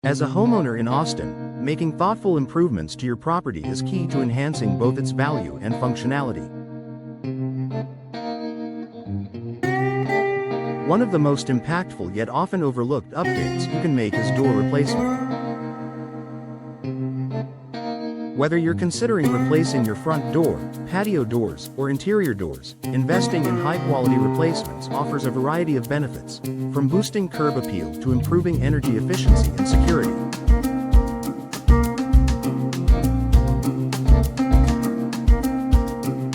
As a homeowner in Austin, making thoughtful improvements to your property is key to enhancing both its value and functionality. One of the most impactful yet often overlooked updates you can make is door replacement. Whether you're considering replacing your front door, patio doors, or interior doors, investing in high-quality replacements offers a variety of benefits, from boosting curb appeal to improving energy efficiency and security.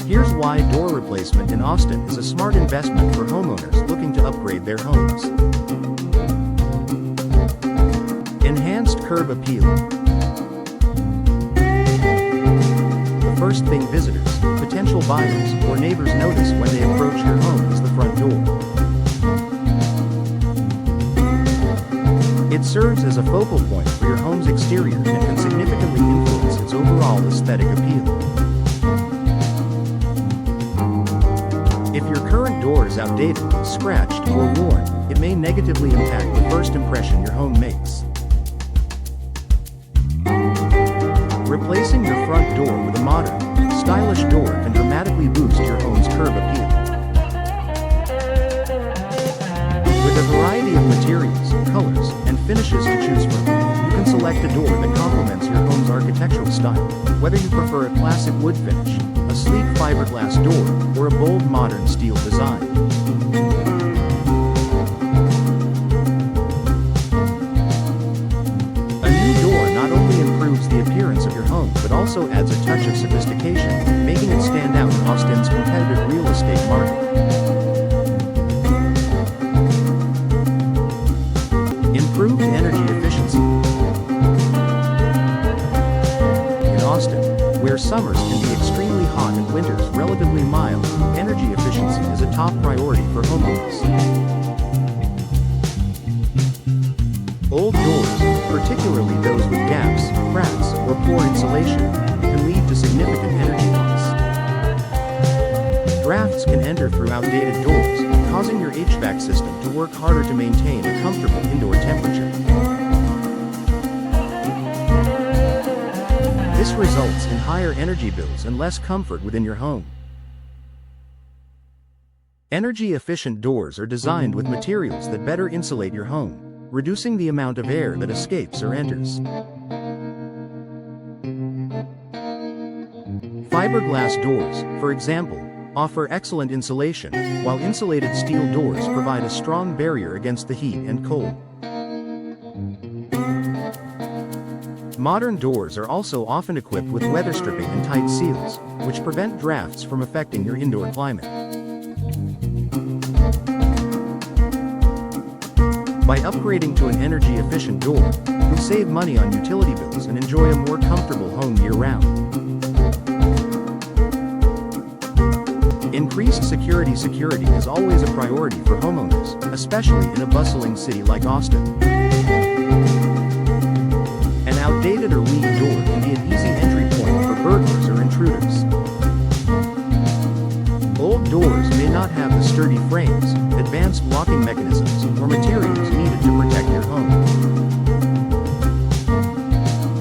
Here's why door replacement in Austin is a smart investment for homeowners looking to upgrade their homes. Enhanced curb appeal. The first thing visitors, potential buyers, or neighbors notice when they approach your home is the front door. It serves as a focal point for your home's exterior and can significantly influence its overall aesthetic appeal. If your current door is outdated, scratched, or worn, it may negatively impact the first impression your home makes. Replacing your front door with a modern, stylish door can dramatically boost your home's curb appeal. With a variety of materials, colors, and finishes to choose from, you can select a door that complements your home's architectural style, whether you prefer a classic wood finish, a sleek fiberglass door, or a bold modern steel design. The appearance of your home, but also adds a touch of sophistication, making it stand out in Austin's competitive real estate market. Improved energy efficiency. In Austin, where summers can be extremely hot and winters relatively mild, energy efficiency is a top priority for homeowners. Old doors, particularly those with gaps, cracks, or poor insulation, can lead to significant energy loss. Drafts can enter through outdated doors, causing your HVAC system to work harder to maintain a comfortable indoor temperature. This results in higher energy bills and less comfort within your home. Energy-efficient doors are designed with materials that better insulate your home, reducing the amount of air that escapes or enters. Fiberglass doors, for example, offer excellent insulation, while insulated steel doors provide a strong barrier against the heat and cold. Modern doors are also often equipped with weather stripping and tight seals, which prevent drafts from affecting your indoor climate. By upgrading to an energy-efficient door, you'll save money on utility bills and enjoy a more comfortable home year-round. Increased security is always a priority for homeowners, especially in a bustling city like Austin. An outdated or weak door can be an easy entry point for burglars or intruders. Old doors may not have the sturdy frames, advanced locking mechanisms, or materials needed to protect your home.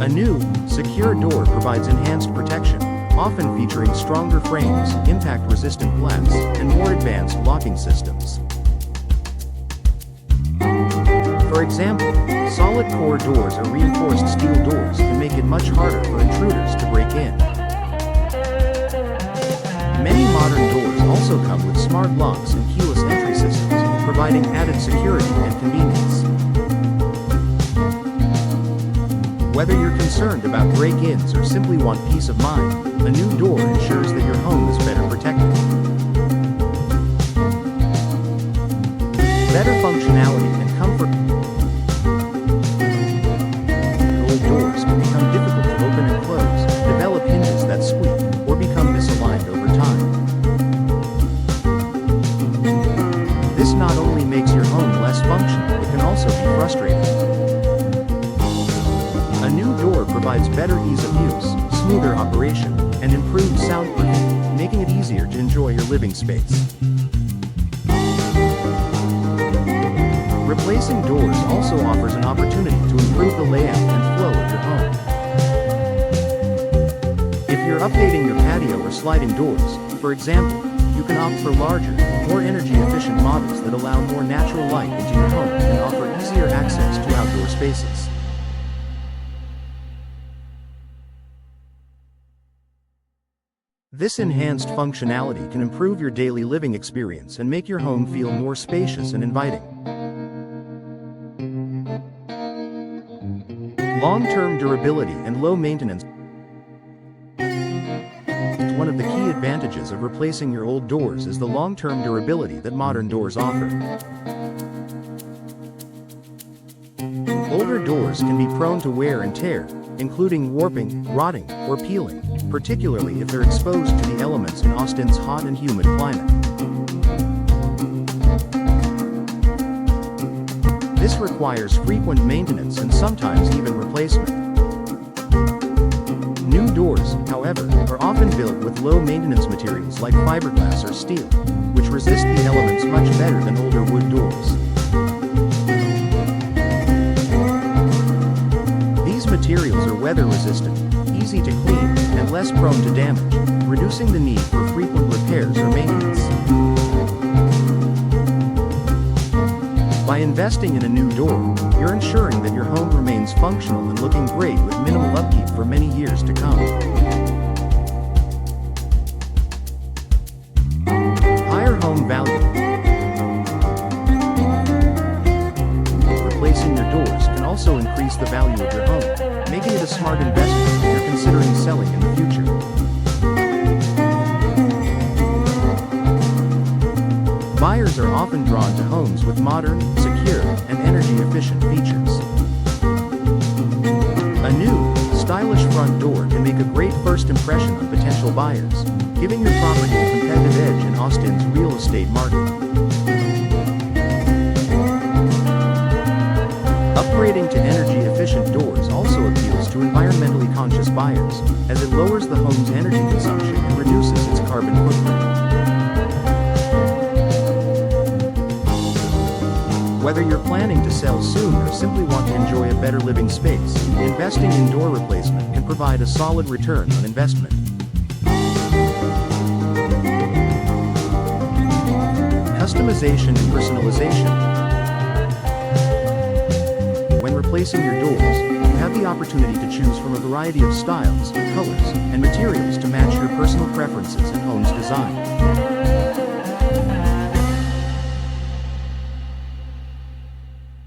A new, secure door provides enhanced protection, often featuring stronger frames, impact-resistant glass, and more advanced locking systems. For example, solid core doors or reinforced steel doors can make it much harder for intruders to break in. Many modern doors also come with smart locks and keyless entry systems, providing added security and convenience. Whether you're concerned about break-ins or simply want peace of mind, a new door ensures that your home is better protected. Better functionality and comfort. Old doors can become difficult to open and close, develop hinges that squeak, or become misaligned over time. This not only makes your home less functional, but can also be frustrating. A new door provides better ease of use, smoother operation, and improved soundproofing, making it easier to enjoy your living space. Replacing doors also offers an opportunity to improve the layout and flow of your home. If you're updating your patio or sliding doors, for example, you can opt for larger, more energy-efficient models that allow more natural light into your home and offer easier access to outdoor spaces. This enhanced functionality can improve your daily living experience and make your home feel more spacious and inviting. Long-term durability and low maintenance. One of the key advantages of replacing your old doors is the long-term durability that modern doors offer. Older doors can be prone to wear and tear, including warping, rotting, or peeling, particularly if they're exposed to the elements in Austin's hot and humid climate. This requires frequent maintenance and sometimes even replacement. New doors, however, are often built with low-maintenance materials like fiberglass or steel, which resist the elements much better than older wood doors. These materials are weather-resistant, easy to clean, and less prone to damage, reducing the need for frequent repairs or maintenance. By investing in a new door, you're ensuring that your home remains functional and looking great with minimal upkeep for many years to come. Higher home value. Replacing your doors can also increase the value of your home, making it a smart investment if you're considering selling in the future. Buyers are often drawn to homes with modern, secure, and energy-efficient features. A new, stylish front door can make a great first impression on potential buyers, giving your property a competitive edge in Austin's real estate market. Upgrading to energy-efficient doors also appeals to environmentally conscious buyers, as it lowers the home's energy consumption and reduces its carbon footprint. Whether you're planning to sell soon or simply want to enjoy a better living space, investing in door replacement can provide a solid return on investment. Customization and personalization. When replacing your doors, you have the opportunity to choose from a variety of styles, colors, and materials to match your personal preferences and home's design.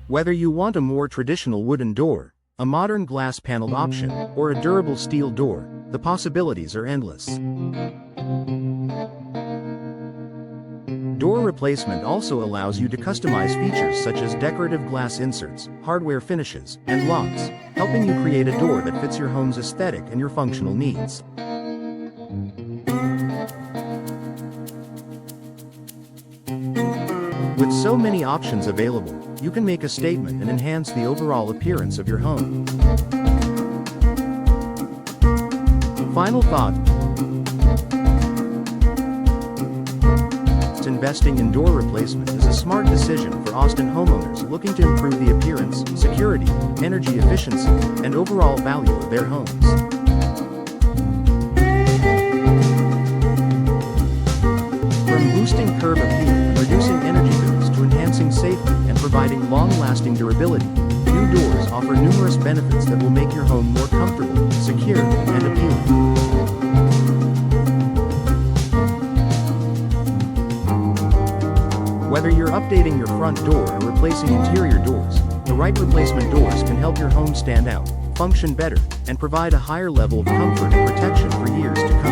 Whether you want a more traditional wooden door, a modern glass-paneled option, or a durable steel door, the possibilities are endless. Door replacement also allows you to customize features such as decorative glass inserts, hardware finishes, and locks, helping you create a door that fits your home's aesthetic and your functional needs. With so many options available, you can make a statement and enhance the overall appearance of your home. Final thought. Investing in door replacement is a smart decision for Austin homeowners looking to improve the appearance, security, energy efficiency, and overall value of their homes. From boosting curb appeal and reducing energy bills to enhancing safety and providing long-lasting durability, new doors offer numerous benefits that will make your home more comfortable, secure, and appealing. Whether you're updating your front door or replacing interior doors, the right replacement doors can help your home stand out, function better, and provide a higher level of comfort and protection for years to come.